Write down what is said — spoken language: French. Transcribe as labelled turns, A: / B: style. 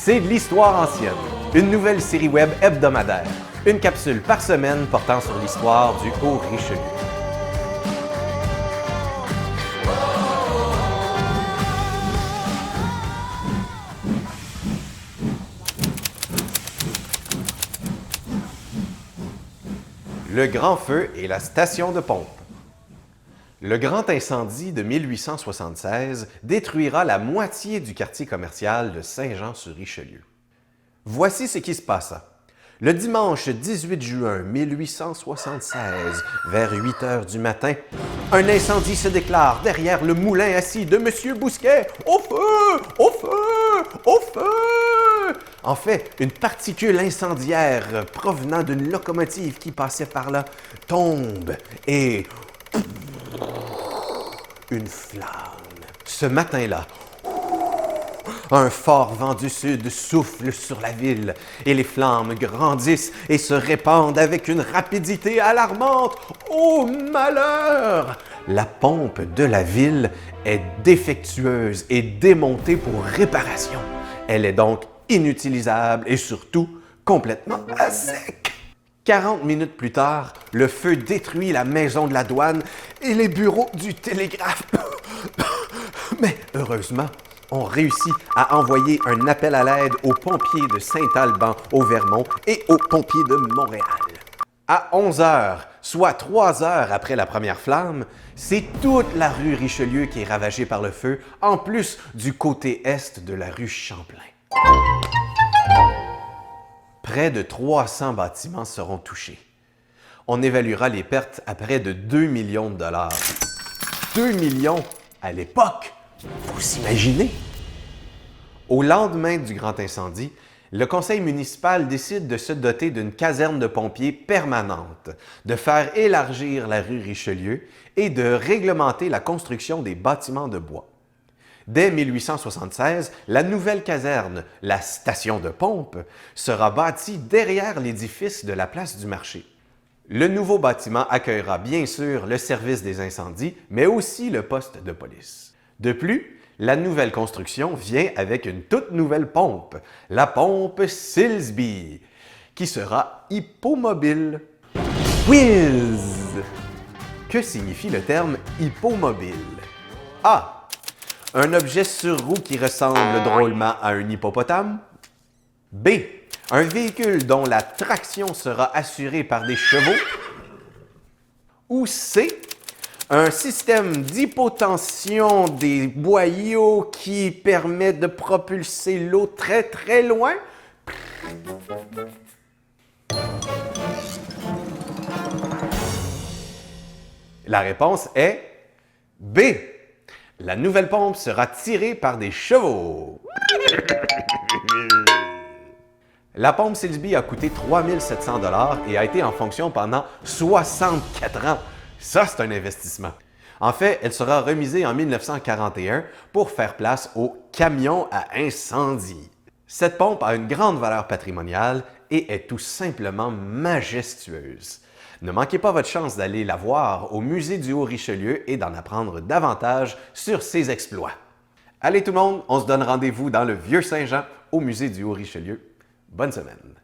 A: C'est de l'histoire ancienne, une nouvelle série web hebdomadaire, une capsule par semaine portant sur l'histoire du Haut-Richelieu. Le grand feu et la station de pompe. Le grand incendie de 1876 détruira la moitié du quartier commercial de Saint-Jean-sur-Richelieu. Voici ce qui se passa. Le dimanche 18 juin 1876, vers 8 heures du matin, un incendie se déclare derrière le moulin assis de M. Bousquet. Au feu! Au feu! Au feu! En fait, une particule incendiaire provenant d'une locomotive qui passait par là tombe et une flamme. Ce matin-là, un fort vent du sud souffle sur la ville et les flammes grandissent et se répandent avec une rapidité alarmante. Oh malheur! La pompe de la ville est défectueuse et démontée pour réparation. Elle est donc inutilisable et surtout complètement à sec. 40 minutes plus tard, le feu détruit la maison de la douane et les bureaux du télégraphe. Mais heureusement, on réussit à envoyer un appel à l'aide aux pompiers de Saint-Alban au Vermont et aux pompiers de Montréal. À 11 heures, soit 3 heures après la première flamme, c'est toute la rue Richelieu qui est ravagée par le feu, en plus du côté est de la rue Champlain. Près de 300 bâtiments seront touchés. On évaluera les pertes à près de 2 millions de dollars. 2 millions à l'époque! Vous imaginez? Au lendemain du grand incendie, le conseil municipal décide de se doter d'une caserne de pompiers permanente, de faire élargir la rue Richelieu et de réglementer la construction des bâtiments de bois. Dès 1876, la nouvelle caserne, la station de pompe, sera bâtie derrière l'édifice de la place du marché. Le nouveau bâtiment accueillera bien sûr le service des incendies, mais aussi le poste de police. De plus, la nouvelle construction vient avec une toute nouvelle pompe, la pompe Silsby, qui sera hippomobile. Whiz! Que signifie le terme hippomobile? A. Un objet sur roue qui ressemble drôlement à un hippopotame. B. Un véhicule dont la traction sera assurée par des chevaux. Ou C. Un système d'hypotension des boyaux qui permet de propulser l'eau très très loin. La réponse est B. La nouvelle pompe sera tirée par des chevaux. La pompe Silsby a coûté 3 700 $ et a été en fonction pendant 64 ans. Ça, c'est un investissement. En fait, elle sera remisée en 1941 pour faire place au camion à incendie. Cette pompe a une grande valeur patrimoniale et est tout simplement majestueuse. Ne manquez pas votre chance d'aller la voir au Musée du Haut-Richelieu et d'en apprendre davantage sur ses exploits. Allez tout le monde, on se donne rendez-vous dans le Vieux-Saint-Jean au Musée du Haut-Richelieu. Bonne semaine!